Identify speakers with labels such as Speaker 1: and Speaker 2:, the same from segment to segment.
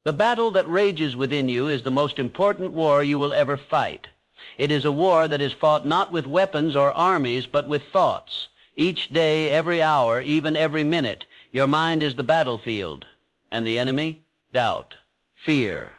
Speaker 1: The battle that rages within you is the most important war you will ever fight. It is a war that is fought not with weapons or armies, but with thoughts. Each day, every hour, even every minute, your mind is the battlefield. And the enemy? Doubt, fear,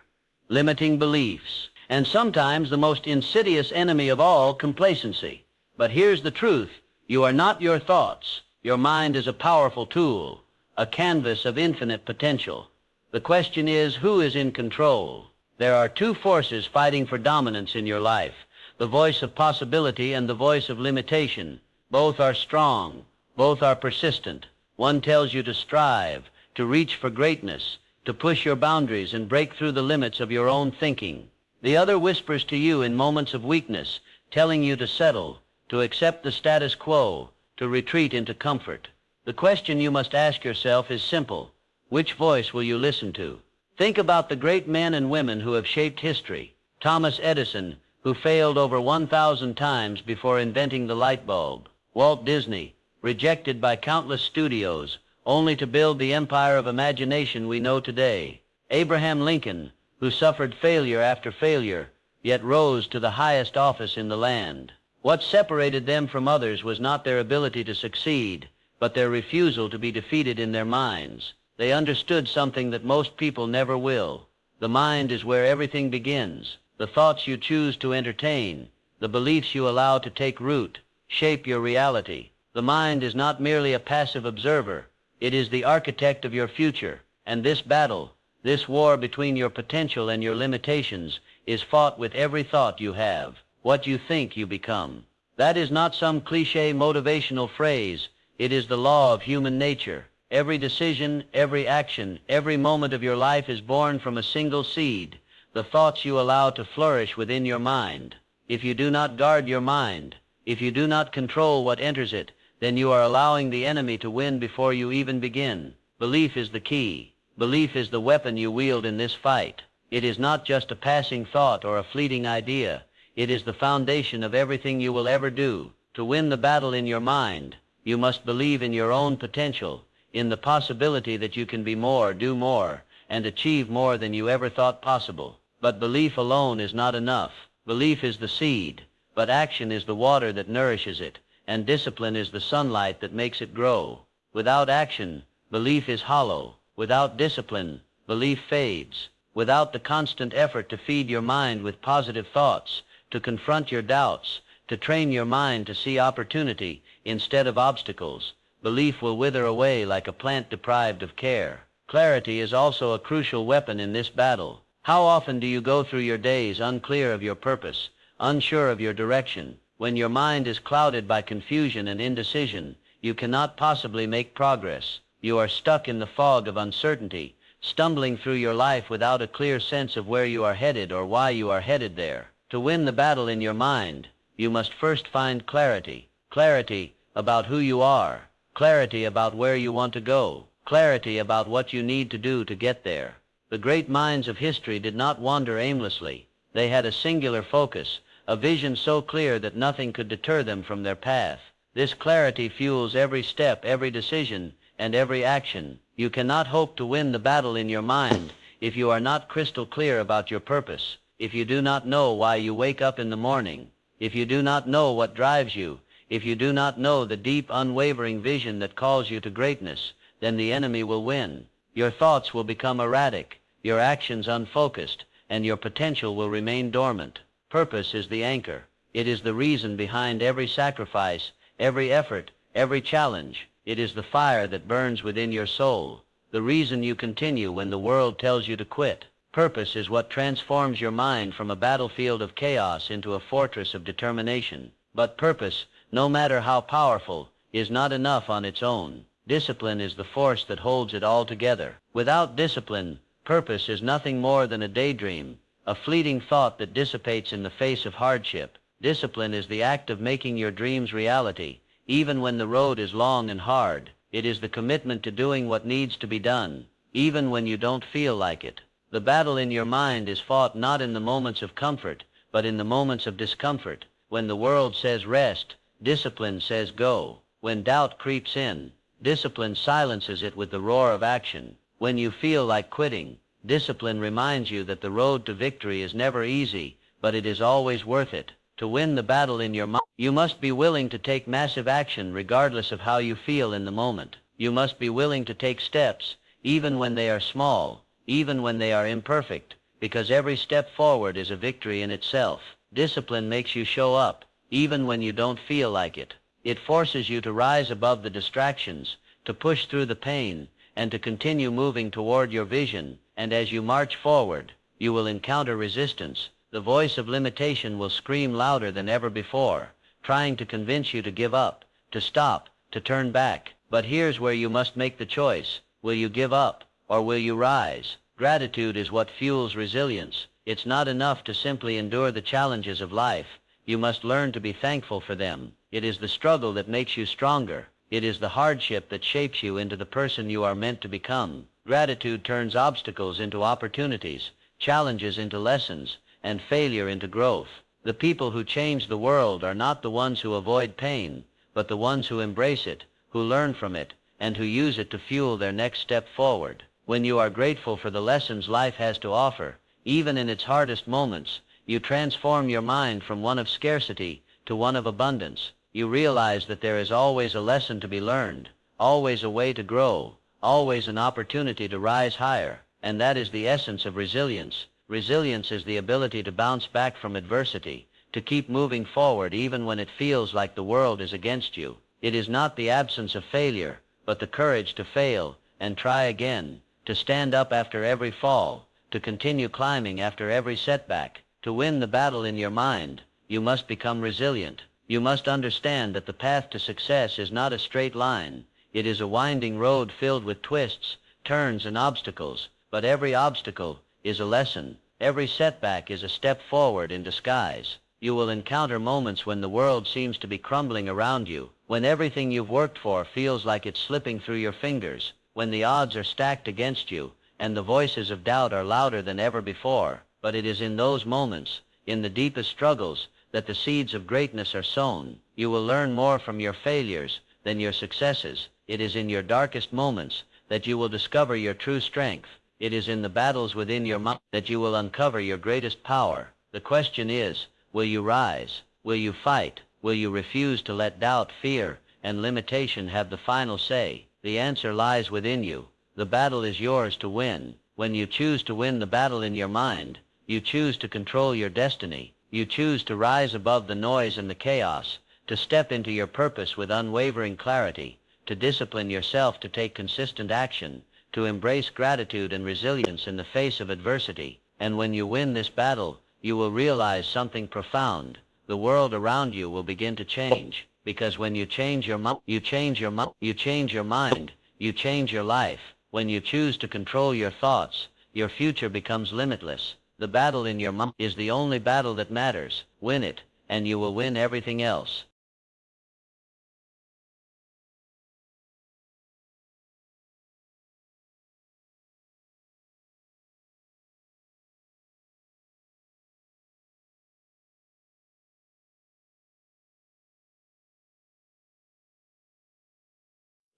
Speaker 1: limiting beliefs, and sometimes the most insidious enemy of all, complacency. But here's the truth. You are not your thoughts. Your mind is a powerful tool, a canvas of infinite potential. The question is, who is in control? There are two forces fighting for dominance in your life, the voice of possibility and the voice of limitation. Both are strong. Both are persistent. One tells you to strive, to reach for greatness, to push your boundaries and break through the limits of your own thinking. The other whispers to you in moments of weakness, telling you to settle, to accept the status quo, to retreat into comfort. The question you must ask yourself is simple. Which voice will you listen to? Think about the great men and women who have shaped history. Thomas Edison, who failed over 1,000 times before inventing the light bulb. Walt Disney, rejected by countless studios, only to build the empire of imagination we know today. Abraham Lincoln, who suffered failure after failure, yet rose to the highest office in the land. What separated them from others was not their ability to succeed, but their refusal to be defeated in their minds. They understood something that most people never will. The mind is where everything begins. The thoughts you choose to entertain, the beliefs you allow to take root, shape your reality. The mind is not merely a passive observer. It is the architect of your future. And this battle, this war between your potential and your limitations, is fought with every thought you have. What you think, you become. That is not some cliché motivational phrase. It is the law of human nature. Every decision, every action, every moment of your life is born from a single seed, the thoughts you allow to flourish within your mind. If you do not guard your mind, if you do not control what enters it, then you are allowing the enemy to win before you even begin. Belief is the key. Belief is the weapon you wield in this fight. It is not just a passing thought or a fleeting idea. It is the foundation of everything you will ever do. To win the battle in your mind, you must believe in your own potential, in the possibility that you can be more, do more, and achieve more than you ever thought possible. But belief alone is not enough. Belief is the seed, but action is the water that nourishes it, and discipline is the sunlight that makes it grow. Without action, belief is hollow. Without discipline, belief fades. Without the constant effort to feed your mind with positive thoughts, to confront your doubts, to train your mind to see opportunity instead of obstacles, belief will wither away like a plant deprived of care. Clarity is also a crucial weapon in this battle. How often do you go through your days unclear of your purpose, unsure of your direction? When your mind is clouded by confusion and indecision, you cannot possibly make progress. You are stuck in the fog of uncertainty, stumbling through your life without a clear sense of where you are headed or why you are headed there. To win the battle in your mind, you must first find clarity. Clarity about who you are. Clarity about where you want to go. Clarity about what you need to do to get there. The great minds of history did not wander aimlessly. They had a singular focus, a vision so clear that nothing could deter them from their path. This clarity fuels every step, every decision, and every action. You cannot hope to win the battle in your mind if you are not crystal clear about your purpose, if you do not know why you wake up in the morning, if you do not know what drives you, if you do not know the deep, unwavering vision that calls you to greatness, then the enemy will win. Your thoughts will become erratic, your actions unfocused, and your potential will remain dormant. Purpose is the anchor. It is the reason behind every sacrifice, every effort, every challenge. It is the fire that burns within your soul, the reason you continue when the world tells you to quit. Purpose is what transforms your mind from a battlefield of chaos into a fortress of determination. But purpose, no matter how powerful, is not enough on its own. Discipline is the force that holds it all together. Without discipline, purpose is nothing more than a daydream, a fleeting thought that dissipates in the face of hardship. Discipline is the act of making your dreams reality, even when the road is long and hard. It is the commitment to doing what needs to be done, even when you don't feel like it. The battle in your mind is fought not in the moments of comfort, but in the moments of discomfort. When the world says rest, discipline says go. When doubt creeps in, discipline silences it with the roar of action. When you feel like quitting, Discipline reminds you that the road to victory is never easy, but it is always worth it. To win the battle in your mind, you must be willing to take massive action regardless of how you feel in the moment. You must be willing to take steps, even when they are small, even when they are imperfect, because every step forward is a victory in itself. Discipline makes you show up, even when you don't feel like it. It forces you to rise above the distractions, to push through the pain, and to continue moving toward your vision. And as you march forward, you will encounter resistance. The voice of limitation will scream louder than ever before, trying to convince you to give up, to stop, to turn back. But here's where you must make the choice. Will you give up, or will you rise? Gratitude is what fuels resilience. It's not enough to simply endure the challenges of life. You must learn to be thankful for them. It is the struggle that makes you stronger. It is the hardship that shapes you into the person you are meant to become. Gratitude turns obstacles into opportunities, challenges into lessons, and failure into growth. The people who change the world are not the ones who avoid pain, but the ones who embrace it, who learn from it, and who use it to fuel their next step forward. When you are grateful for the lessons life has to offer, even in its hardest moments, you transform your mind from one of scarcity to one of abundance. You realize that there is always a lesson to be learned, always a way to grow, always an opportunity to rise higher. And that is the essence of resilience. Resilience is the ability to bounce back from adversity, to keep moving forward even when it feels like the world is against you. It is not the absence of failure, but the courage to fail and try again, to stand up after every fall, to continue climbing after every setback. To win the battle in your mind, you must become resilient. You must understand that the path to success is not a straight line. It is a winding road filled with twists, turns, and obstacles. But every obstacle is a lesson. Every setback is a step forward in disguise. You will encounter moments when the world seems to be crumbling around you, when everything you've worked for feels like it's slipping through your fingers, when the odds are stacked against you, and the voices of doubt are louder than ever before. But it is in those moments, in the deepest struggles, that the seeds of greatness are sown. You will learn more from your failures than your successes. It is in your darkest moments that you will discover your true strength. It is in the battles within your mind that you will uncover your greatest power. The question is, will you rise? Will you fight? Will you refuse to let doubt, fear, and limitation have the final say? The answer lies within you. The battle is yours to win. When you choose to win the battle in your mind, you choose to control your destiny. You choose to rise above the noise and the chaos, to step into your purpose with unwavering clarity, to discipline yourself to take consistent action, to embrace gratitude and resilience in the face of adversity. And when you win this battle, you will realize something profound. The world around you will begin to change, because when you change your mind, you change your mind, you change your life. When you choose to control your thoughts, your future becomes limitless. The battle in your mind is the only battle that matters. Win it, and you will win everything else.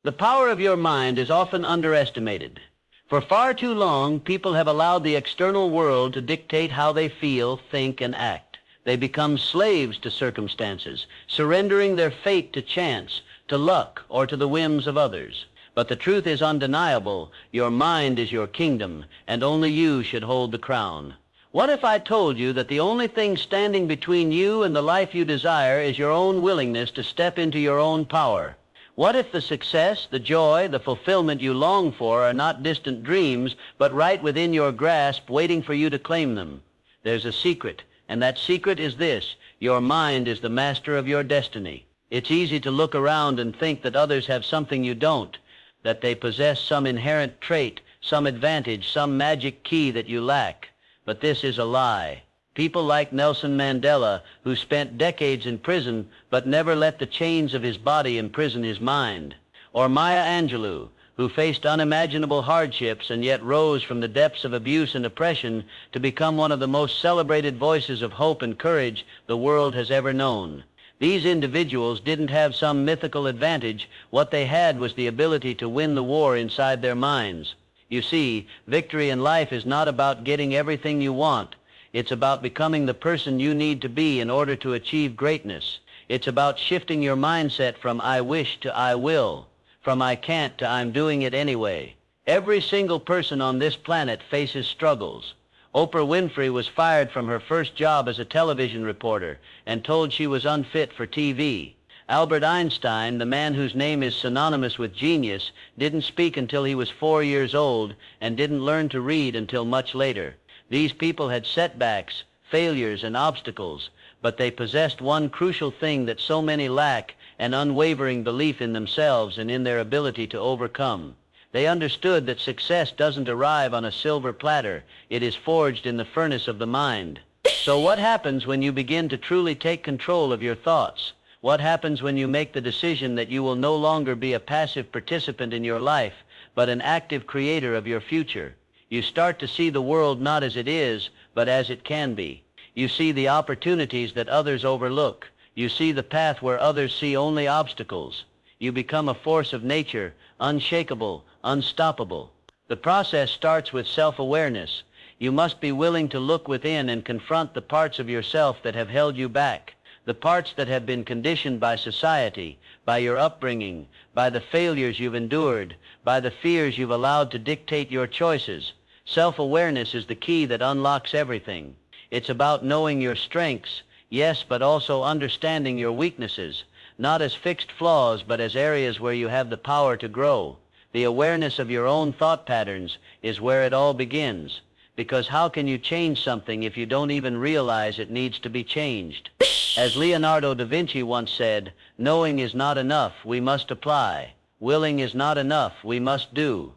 Speaker 1: The power of your mind is often underestimated. For far too long, people have allowed the external world to dictate how they feel, think, and act. They become slaves to circumstances, surrendering their fate to chance, to luck, or to the whims of others. But the truth is undeniable. Your mind is your kingdom, and only you should hold the crown. What if I told you that the only thing standing between you and the life you desire is your own willingness to step into your own power? What if the success, the joy, the fulfillment you long for are not distant dreams, but right within your grasp, waiting for you to claim them? There's a secret, and that secret is this: your mind is the master of your destiny. It's easy to look around and think that others have something you don't, that they possess some inherent trait, some advantage, some magic key that you lack. But this is a lie. People like Nelson Mandela, who spent decades in prison but never let the chains of his body imprison his mind. Or Maya Angelou, who faced unimaginable hardships and yet rose from the depths of abuse and oppression to become one of the most celebrated voices of hope and courage the world has ever known. These individuals didn't have some mythical advantage. What they had was the ability to win the war inside their minds. You see, victory in life is not about getting everything you want. It's about becoming the person you need to be in order to achieve greatness. It's about shifting your mindset from I wish to I will, from I can't to I'm doing it anyway. Every single person on this planet faces struggles. Oprah Winfrey was fired from her first job as a television reporter and told she was unfit for TV. Albert Einstein, the man whose name is synonymous with genius, didn't speak until he was 4 years old and didn't learn to read until much later. These people had setbacks, failures, and obstacles, but they possessed one crucial thing that so many lack: an unwavering belief in themselves and in their ability to overcome. They understood that success doesn't arrive on a silver platter. It is forged in the furnace of the mind. So what happens when you begin to truly take control of your thoughts? What happens when you make the decision that you will no longer be a passive participant in your life, but an active creator of your future? You start to see the world not as it is, but as it can be. You see the opportunities that others overlook. You see the path where others see only obstacles. You become a force of nature, unshakable, unstoppable. The process starts with self-awareness. You must be willing to look within and confront the parts of yourself that have held you back, the parts that have been conditioned by society, by your upbringing, by the failures you've endured, by the fears you've allowed to dictate your choices. Self-awareness is the key that unlocks everything. It's about knowing your strengths, yes, but also understanding your weaknesses, not as fixed flaws, but as areas where you have the power to grow. The awareness of your own thought patterns is where it all begins. Because how can you change something if you don't even realize it needs to be changed? As Leonardo da Vinci once said, knowing is not enough, we must apply. Willing is not enough, we must do.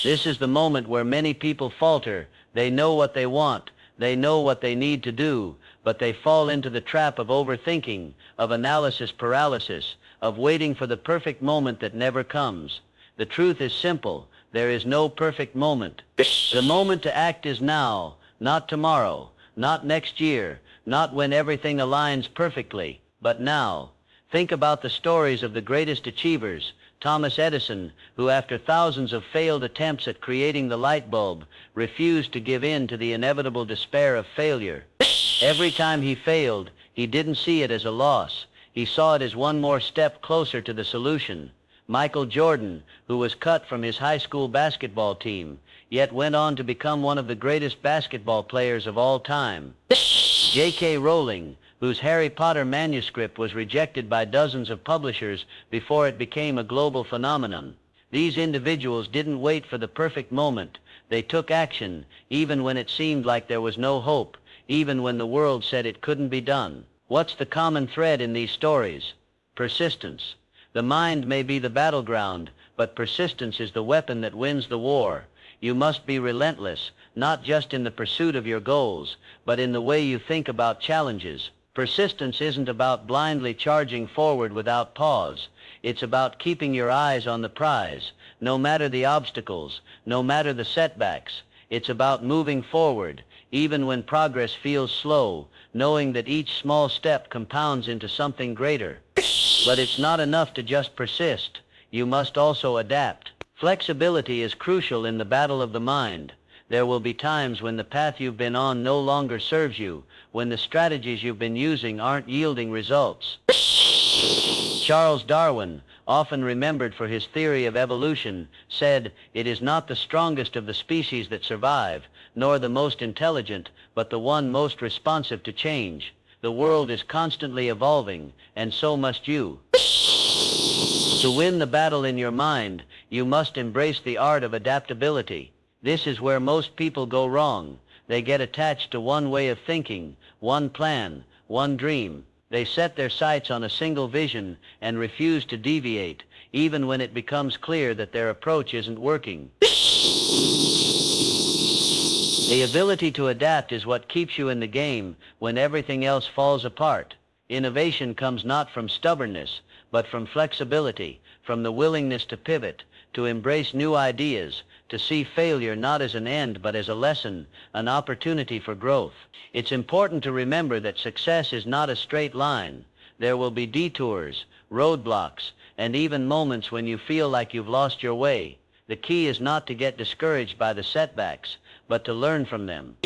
Speaker 1: This is the moment where many people falter. They know what they want, they know what they need to do, but they fall into the trap of overthinking, of analysis paralysis, of waiting for the perfect moment that never comes. The truth is simple. There is no perfect moment. The moment to act is now, not tomorrow, not next year, not when everything aligns perfectly, but now. Think about the stories of the greatest achievers. Thomas Edison, who after thousands of failed attempts at creating the light bulb, refused to give in to the inevitable despair of failure. Every time he failed, he didn't see it as a loss. He saw it as one more step closer to the solution. Michael Jordan, who was cut from his high school basketball team, yet went on to become one of the greatest basketball players of all time. J.K. Rowling, whose Harry Potter manuscript was rejected by dozens of publishers before it became a global phenomenon. These individuals didn't wait for the perfect moment. They took action, even when it seemed like there was no hope, even when the world said it couldn't be done. What's the common thread in these stories? Persistence. The mind may be the battleground, but persistence is the weapon that wins the war. You must be relentless, not just in the pursuit of your goals, but in the way you think about challenges. Persistence isn't about blindly charging forward without pause. It's about keeping your eyes on the prize, no matter the obstacles, no matter the setbacks. It's about moving forward, even when progress feels slow, knowing that each small step compounds into something greater. But it's not enough to just persist. You must also adapt. Flexibility is crucial in the battle of the mind. There will be times when the path you've been on no longer serves you, when the strategies you've been using aren't yielding results. Charles Darwin, often remembered for his theory of evolution, said, "It is not the strongest of the species that survive, nor the most intelligent, but the one most responsive to change." The world is constantly evolving, and so must you. To win the battle in your mind, you must embrace the art of adaptability. This is where most people go wrong. They get attached to one way of thinking, one plan, one dream. They set their sights on a single vision and refuse to deviate, even when it becomes clear that their approach isn't working. The ability to adapt is what keeps you in the game when everything else falls apart. Innovation comes not from stubbornness, but from flexibility, from the willingness to pivot, to embrace new ideas, to see failure not as an end but as a lesson, an opportunity for growth. It's important to remember that success is not a straight line. There will be detours, roadblocks, and even moments when you feel like you've lost your way. The key is not to get discouraged by the setbacks, but to learn from them.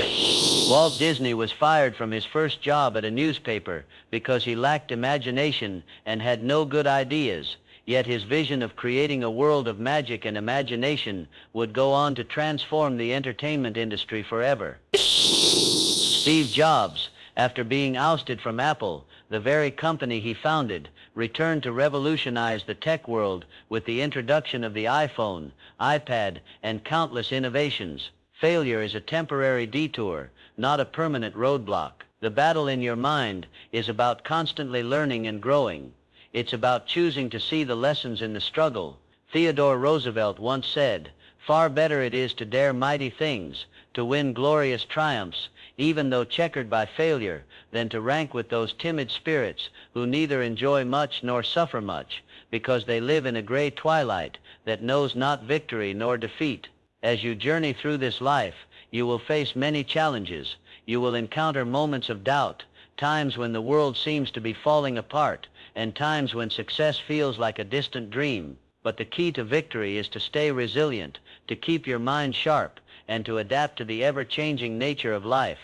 Speaker 1: Walt Disney was fired from his first job at a newspaper because he lacked imagination and had no good ideas, yet his vision of creating a world of magic and imagination would go on to transform the entertainment industry forever. Steve Jobs, after being ousted from Apple, the very company he founded, returned to revolutionize the tech world with the introduction of the iPhone, iPad, and countless innovations. Failure is a temporary detour, not a permanent roadblock. The battle in your mind is about constantly learning and growing. It's about choosing to see the lessons in the struggle. Theodore Roosevelt once said, "Far better it is to dare mighty things, to win glorious triumphs, even though checkered by failure, than to rank with those timid spirits who neither enjoy much nor suffer much, because they live in a gray twilight that knows not victory nor defeat." As you journey through this life, you will face many challenges. You will encounter moments of doubt, times when the world seems to be falling apart, and times when success feels like a distant dream. But the key to victory is to stay resilient, to keep your mind sharp, and to adapt to the ever-changing nature of life.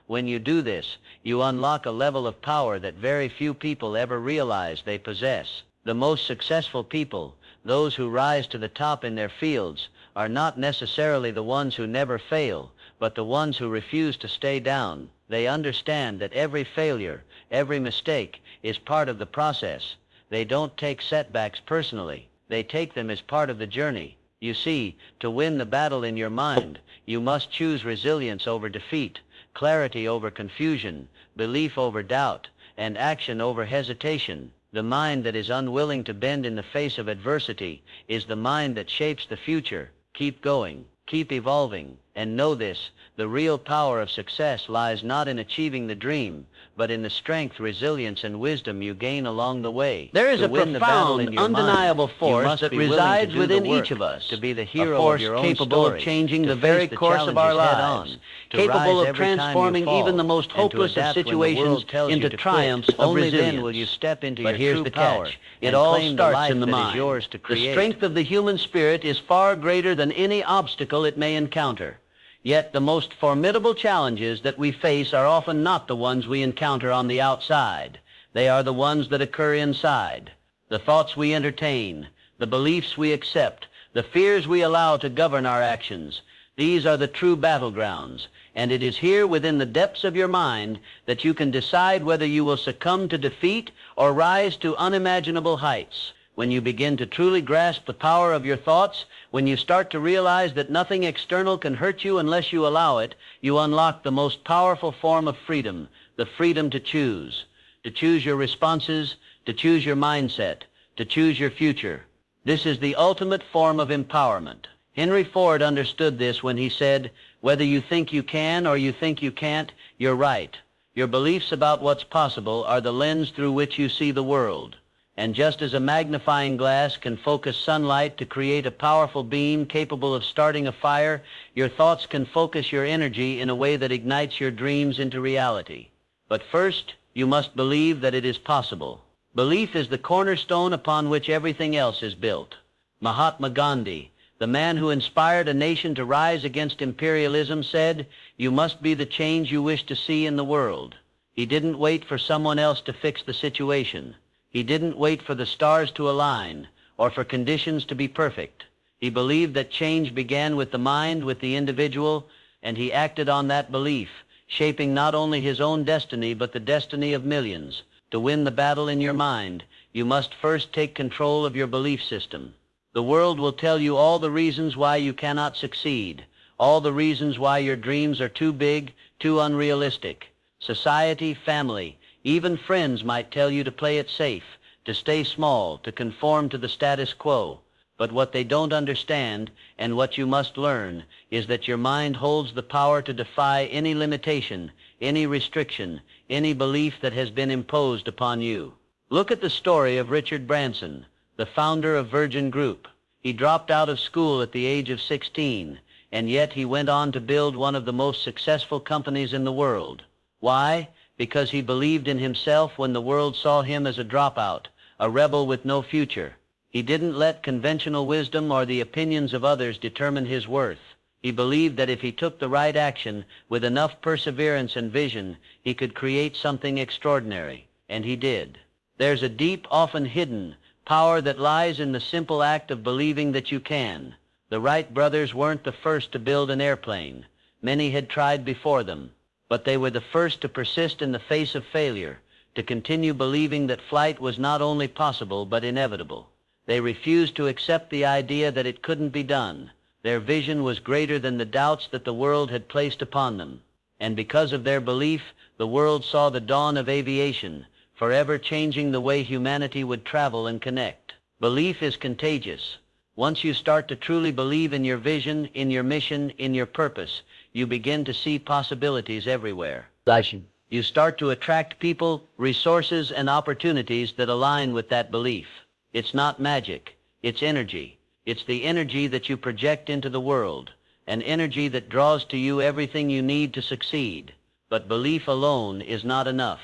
Speaker 1: When you do this, you unlock a level of power that very few people ever realize they possess. The most successful people, those who rise to the top in their fields, are not necessarily the ones who never fail, but the ones who refuse to stay down. They understand that every failure, every mistake, is part of the process. They don't take setbacks personally. They take them as part of the journey. You see, to win the battle in your mind, you must choose resilience over defeat, clarity over confusion, belief over doubt, and action over hesitation. The mind that is unwilling to bend in the face of adversity is the mind that shapes the future. Keep going, keep evolving, and know this: the real power of success lies not in achieving the dream, but in the strength, resilience, and wisdom you gain along the way. There is a profound, undeniable force that resides within each of us, to be the hero of your own story, capable of changing the very course of our lives, capable of transforming even the most hopeless of situations into triumphs of resilience. Only then will you step into your true power. It all starts in the mind. The strength of the human spirit is far greater than any obstacle it may encounter. Yet the most formidable challenges that we face are often not the ones we encounter on the outside. They are the ones that occur inside. The thoughts we entertain, the beliefs we accept, the fears we allow to govern our actions. These are the true battlegrounds, and it is here within the depths of your mind that you can decide whether you will succumb to defeat or rise to unimaginable heights. When you begin to truly grasp the power of your thoughts, when you start to realize that nothing external can hurt you unless you allow it, you unlock the most powerful form of freedom, the freedom to choose your responses, to choose your mindset, to choose your future. This is the ultimate form of empowerment. Henry Ford understood this when he said, "Whether you think you can or you think you can't, you're right. Your beliefs about what's possible are the lens through which you see the world." And just as a magnifying glass can focus sunlight to create a powerful beam capable of starting a fire, your thoughts can focus your energy in a way that ignites your dreams into reality. But first, you must believe that it is possible. Belief is the cornerstone upon which everything else is built. Mahatma Gandhi, the man who inspired a nation to rise against imperialism, said, "You must be the change you wish to see in the world." He didn't wait for someone else to fix the situation. He didn't wait for the stars to align or for conditions to be perfect. He believed that change began with the mind, with the individual, and he acted on that belief, shaping not only his own destiny but the destiny of millions. To win the battle in your mind, you must first take control of your belief system. The world will tell you all the reasons why you cannot succeed, all the reasons why your dreams are too big, too unrealistic. Society, family, even friends might tell you to play it safe, to stay small, to conform to the status quo. But what they don't understand, and what you must learn, is that your mind holds the power to defy any limitation, any restriction, any belief that has been imposed upon you. Look at the story of Richard Branson, the founder of Virgin Group. He dropped out of school at the age of 16, and yet he went on to build one of the most successful companies in the world. Why? Because he believed in himself when the world saw him as a dropout, a rebel with no future. He didn't let conventional wisdom or the opinions of others determine his worth. He believed that if he took the right action with enough perseverance and vision, he could create something extraordinary. And he did. There's a deep, often hidden, power that lies in the simple act of believing that you can. The Wright brothers weren't the first to build an airplane. Many had tried before them. But they were the first to persist in the face of failure, to continue believing that flight was not only possible but inevitable. They refused to accept the idea that it couldn't be done. Their vision was greater than the doubts that the world had placed upon them. And because of their belief, the world saw the dawn of aviation, forever changing the way humanity would travel and connect. Belief is contagious. Once you start to truly believe in your vision, in your mission, in your purpose, you begin to see possibilities everywhere. You start to attract people, resources, and opportunities that align with that belief. It's not magic, it's energy. It's the energy that you project into the world, an energy that draws to you everything you need to succeed. But belief alone is not enough.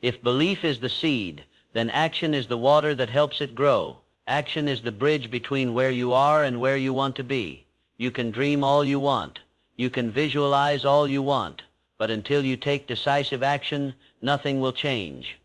Speaker 1: If belief is the seed, then action is the water that helps it grow. Action is the bridge between where you are and where you want to be. You can dream all you want. You can visualize all you want. But until you take decisive action, nothing will change.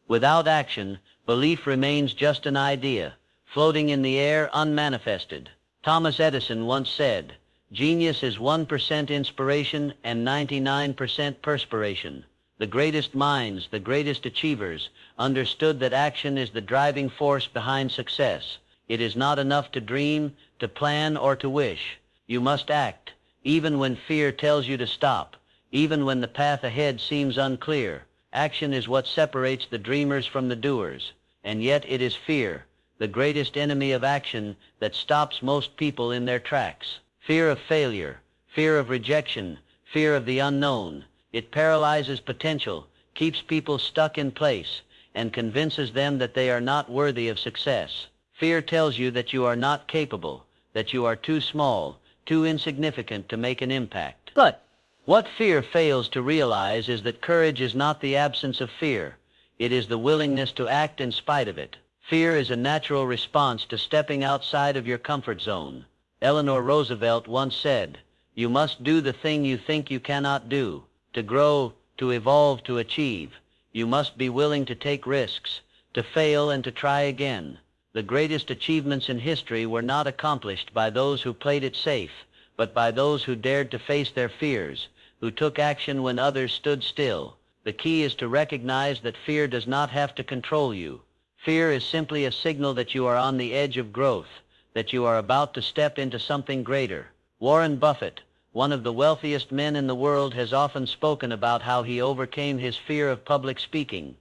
Speaker 1: Without action, belief remains just an idea, floating in the air unmanifested. Thomas Edison once said, "Genius is 1% inspiration and 99% perspiration." The greatest minds, the greatest achievers, understood that action is the driving force behind success. It is not enough to dream, to plan, or to wish. You must act, even when fear tells you to stop, even when the path ahead seems unclear. Action is what separates the dreamers from the doers. And yet it is fear, the greatest enemy of action, that stops most people in their tracks. Fear of failure, fear of rejection, fear of the unknown. It paralyzes potential, keeps people stuck in place, and convinces them that they are not worthy of success. Fear tells you that you are not capable, that you are too small, too insignificant to make an impact. But what fear fails to realize is that courage is not the absence of fear. It is the willingness to act in spite of it. Fear is a natural response to stepping outside of your comfort zone. Eleanor Roosevelt once said, "You must do the thing you think you cannot do. To grow, to evolve, to achieve, you must be willing to take risks, to fail and to try again." The greatest achievements in history were not accomplished by those who played it safe, but by those who dared to face their fears, who took action when others stood still. The key is to recognize that fear does not have to control you. Fear is simply a signal that you are on the edge of growth, that you are about to step into something greater. Warren Buffett, one of the wealthiest men in the world, has often spoken about how he overcame his fear of public speaking.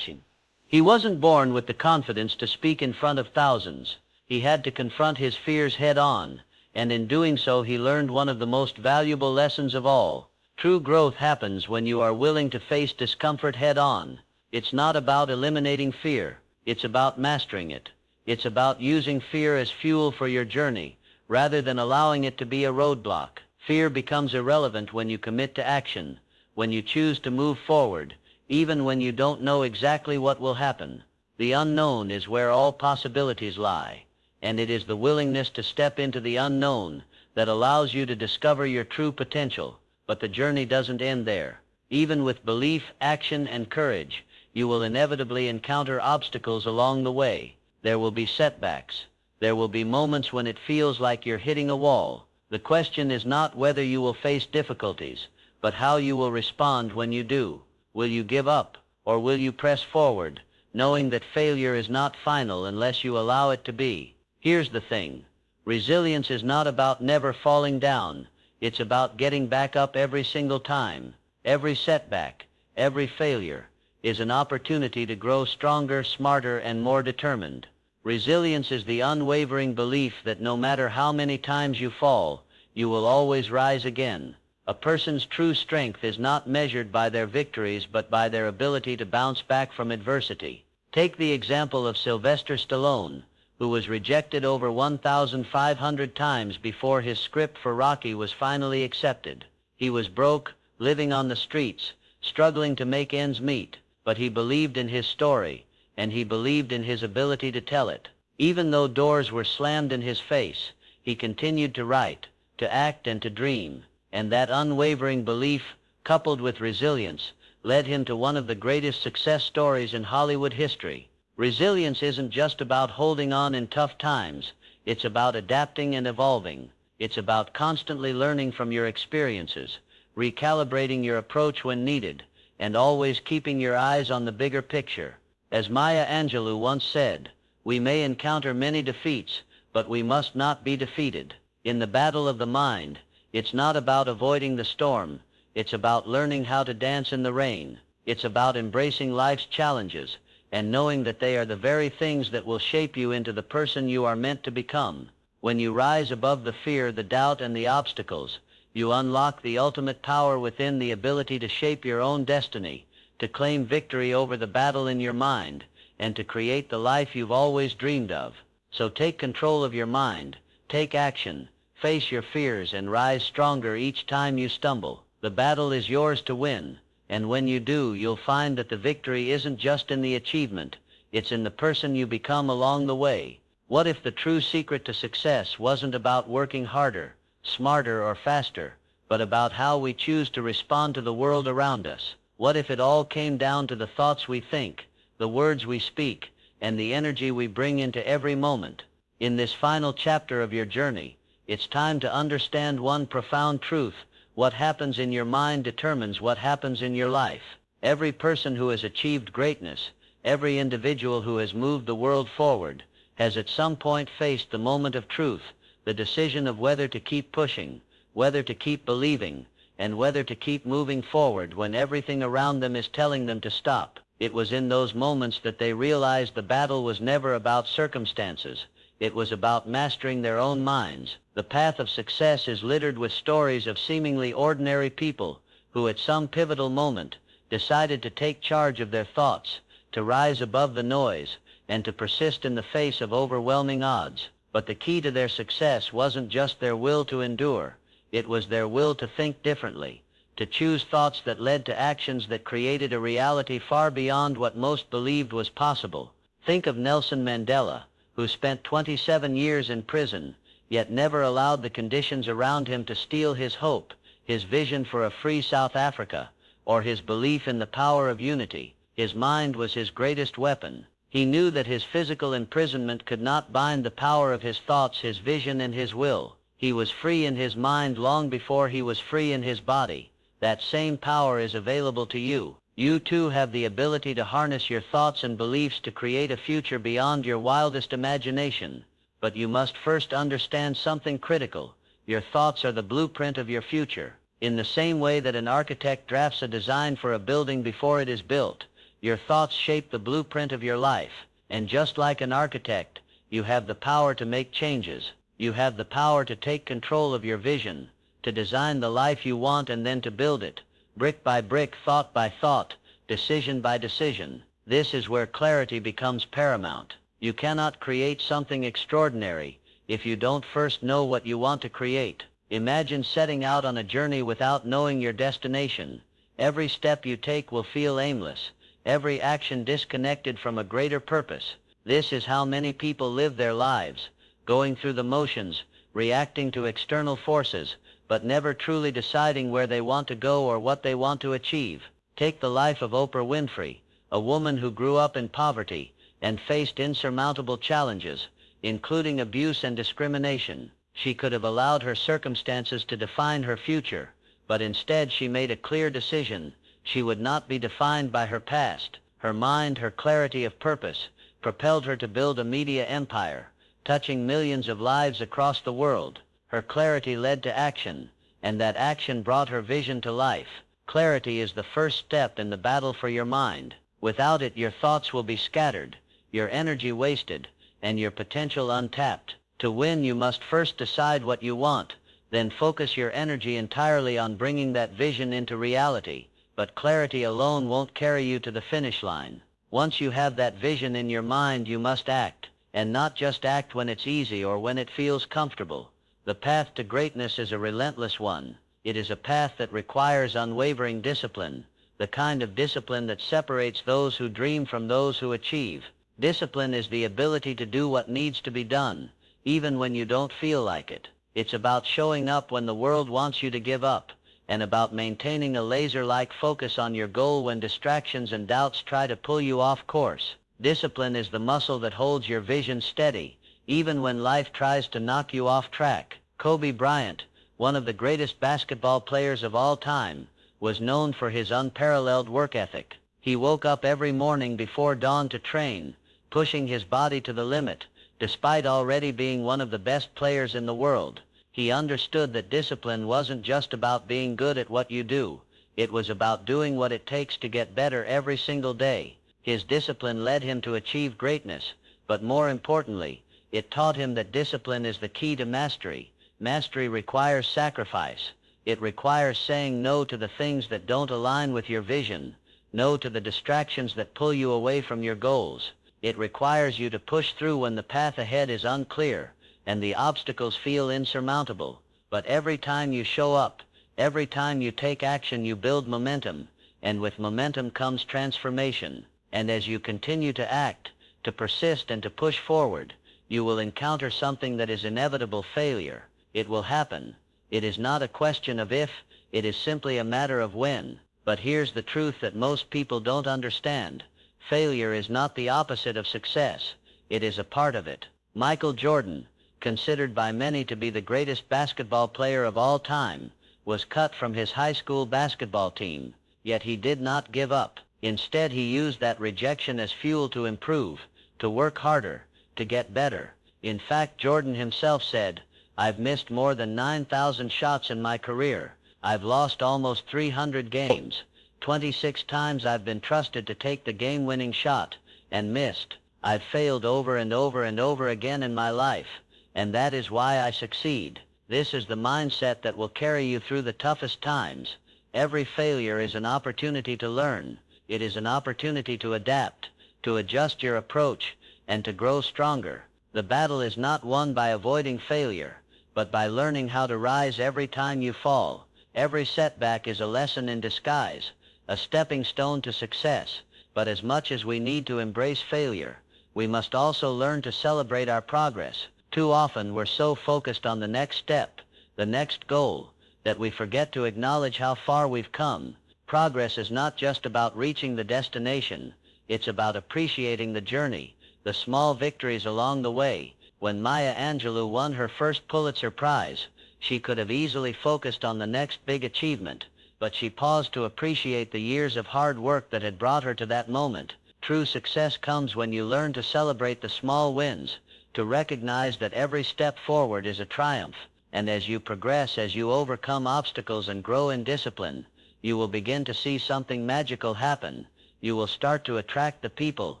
Speaker 1: He wasn't born with the confidence to speak in front of thousands. He had to confront his fears head on, and in doing so he learned one of the most valuable lessons of all. True growth happens when you are willing to face discomfort head on. It's not about eliminating fear. It's about mastering it. It's about using fear as fuel for your journey, rather than allowing it to be a roadblock. Fear becomes irrelevant when you commit to action, when you choose to move forward, even when you don't know exactly what will happen. The unknown is where all possibilities lie, and it is the willingness to step into the unknown that allows you to discover your true potential. But the journey doesn't end there. Even with belief, action, and courage, you will inevitably encounter obstacles along the way. There will be setbacks. There will be moments when it feels like you're hitting a wall. The question is not whether you will face difficulties, but how you will respond when you do. Will you give up, or will you press forward, knowing that failure is not final unless you allow it to be? Here's the thing. Resilience is not about never falling down. It's about getting back up every single time. Every setback, every failure, is an opportunity to grow stronger, smarter, and more determined. Resilience is the unwavering belief that no matter how many times you fall, you will always rise again. A person's true strength is not measured by their victories but by their ability to bounce back from adversity. Take the example of Sylvester Stallone, who was rejected over 1,500 times before his script for Rocky was finally accepted. He was broke, living on the streets, struggling to make ends meet, but he believed in his story. and he believed in his ability to tell it. Even though doors were slammed in his face, he continued to write, to act, and to dream, and that unwavering belief, coupled with resilience, led him to one of the greatest success stories in Hollywood history. Resilience isn't just about holding on in tough times. It's about adapting and evolving. It's about constantly learning from your experiences, recalibrating your approach when needed, and always keeping your eyes on the bigger picture. As Maya Angelou once said, "We may encounter many defeats, but we must not be defeated." In the battle of the mind, it's not about avoiding the storm. It's about learning how to dance in the rain. It's about embracing life's challenges and knowing that they are the very things that will shape you into the person you are meant to become. When you rise above the fear, the doubt, and the obstacles, you unlock the ultimate power within, the ability to shape your own destiny, to claim victory over the battle in your mind, and to create the life you've always dreamed of. So take control of your mind, take action, face your fears, and rise stronger each time you stumble. The battle is yours to win, and when you do, you'll find that the victory isn't just in the achievement, it's in the person you become along the way. What if the true secret to success wasn't about working harder, smarter, or faster, but about how we choose to respond to the world around us? What if it all came down to the thoughts we think, the words we speak, and the energy we bring into every moment? In this final chapter of your journey, it's time to understand one profound truth: what happens in your mind determines what happens in your life. Every person who has achieved greatness, every individual who has moved the world forward, has at some point faced the moment of truth, the decision of whether to keep pushing, whether to keep believing, and whether to keep moving forward when everything around them is telling them to stop. It was in those moments that they realized the battle was never about circumstances. It was about mastering their own minds. The path of success is littered with stories of seemingly ordinary people who at some pivotal moment decided to take charge of their thoughts, to rise above the noise, and to persist in the face of overwhelming odds. But the key to their success wasn't just their will to endure. It was their will to think differently, to choose thoughts that led to actions that created a reality far beyond what most believed was possible. Think of Nelson Mandela, who spent 27 years in prison, yet never allowed the conditions around him to steal his hope, his vision for a free South Africa, or his belief in the power of unity. His mind was his greatest weapon. He knew that his physical imprisonment could not bind the power of his thoughts, his vision, and his will. He was free in his mind long before he was free in his body. That same power is available to you. You too have the ability to harness your thoughts and beliefs to create a future beyond your wildest imagination. But you must first understand something critical. Your thoughts are the blueprint of your future. In the same way that an architect drafts a design for a building before it is built, your thoughts shape the blueprint of your life. And just like an architect, you have the power to make changes. You have the power to take control of your vision, to design the life you want, and then to build it, brick by brick, thought by thought, decision by decision. This is where clarity becomes paramount. You cannot create something extraordinary if you don't first know what you want to create. Imagine setting out on a journey without knowing your destination. Every step you take will feel aimless, every action disconnected from a greater purpose. This is how many people live their lives, going through the motions, reacting to external forces, but never truly deciding where they want to go or what they want to achieve. Take the life of Oprah Winfrey, a woman who grew up in poverty and faced insurmountable challenges, including abuse and discrimination. She could have allowed her circumstances to define her future, but instead she made a clear decision. She would not be defined by her past. Her mind, her clarity of purpose, propelled her to build a media empire, touching millions of lives across the world. Her clarity led to action, and that action brought her vision to life. Clarity is the first step in the battle for your mind. Without it, your thoughts will be scattered, your energy wasted, and your potential untapped. To win, you must first decide what you want, then focus your energy entirely on bringing that vision into reality. But clarity alone won't carry you to the finish line. Once you have that vision in your mind, you must act, and not just act when it's easy or when it feels comfortable. The path to greatness is a relentless one. It is a path that requires unwavering discipline, the kind of discipline that separates those who dream from those who achieve. Discipline is the ability to do what needs to be done, even when you don't feel like it. It's about showing up when the world wants you to give up, and about maintaining a laser-like focus on your goal when distractions and doubts try to pull you off course. Discipline is the muscle that holds your vision steady, even when life tries to knock you off track. Kobe Bryant, one of the greatest basketball players of all time, was known for his unparalleled work ethic. He woke up every morning before dawn to train, pushing his body to the limit, despite already being one of the best players in the world. He understood that discipline wasn't just about being good at what you do. It was about doing what it takes to get better every single day. His discipline led him to achieve greatness, but more importantly, it taught him that discipline is the key to mastery. Mastery requires sacrifice. It requires saying no to the things that don't align with your vision, no to the distractions that pull you away from your goals. It requires you to push through when the path ahead is unclear and the obstacles feel insurmountable. But every time you show up, every time you take action, you build momentum, and with momentum comes transformation. And as you continue to act, to persist and to push forward, you will encounter something that is inevitable: failure. It will happen. It is not a question of if, it is simply a matter of when. But here's the truth that most people don't understand. Failure is not the opposite of success. It is a part of it. Michael Jordan, considered by many to be the greatest basketball player of all time, was cut from his high school basketball team, yet he did not give up. Instead, he used that rejection as fuel to improve, to work harder, to get better. In fact, Jordan himself said, "I've missed more than 9,000 shots in my career. I've lost almost 300 games. 26 times I've been trusted to take the game-winning shot and missed. I've failed over and over and over again in my life, and that is why I succeed." This is the mindset that will carry you through the toughest times. Every failure is an opportunity to learn. It is an opportunity to adapt, to adjust your approach, and to grow stronger. The battle is not won by avoiding failure, but by learning how to rise every time you fall. Every setback is a lesson in disguise, a stepping stone to success. But as much as we need to embrace failure, we must also learn to celebrate our progress. Too often we're so focused on the next step, the next goal, that we forget to acknowledge how far we've come. Progress is not just about reaching the destination. It's about appreciating the journey, the small victories along the way. When Maya Angelou won her first Pulitzer Prize, she could have easily focused on the next big achievement, but she paused to appreciate the years of hard work that had brought her to that moment. True success comes when you learn to celebrate the small wins, to recognize that every step forward is a triumph. And as you progress, as you overcome obstacles and grow in discipline, you will begin to see something magical happen. You will start to attract the people,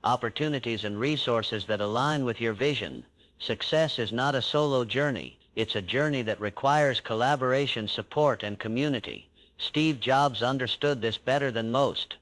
Speaker 1: opportunities, and resources that align with your vision. Success is not a solo journey. It's a journey that requires collaboration, support, and community. Steve Jobs understood this better than most.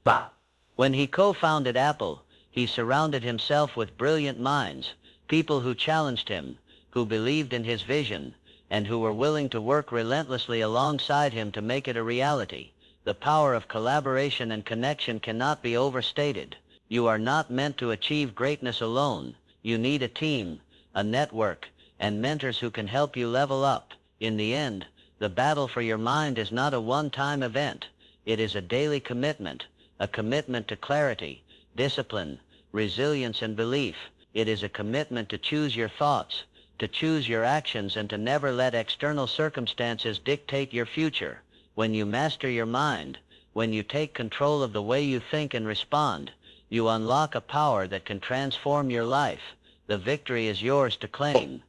Speaker 1: When he co-founded Apple, he surrounded himself with brilliant minds, people who challenged him, who believed in his vision, and who were willing to work relentlessly alongside him to make it a reality. The power of collaboration and connection cannot be overstated. You are not meant to achieve greatness alone. You need a team, a network, and mentors who can help you level up. In the end, the battle for your mind is not a one-time event. It is a daily commitment, a commitment to clarity, discipline, resilience, and belief. It is a commitment to choose your thoughts, to choose your actions, and to never let external circumstances dictate your future. When you master your mind, when you take control of the way you think and respond, you unlock a power that can transform your life. The victory is yours to claim.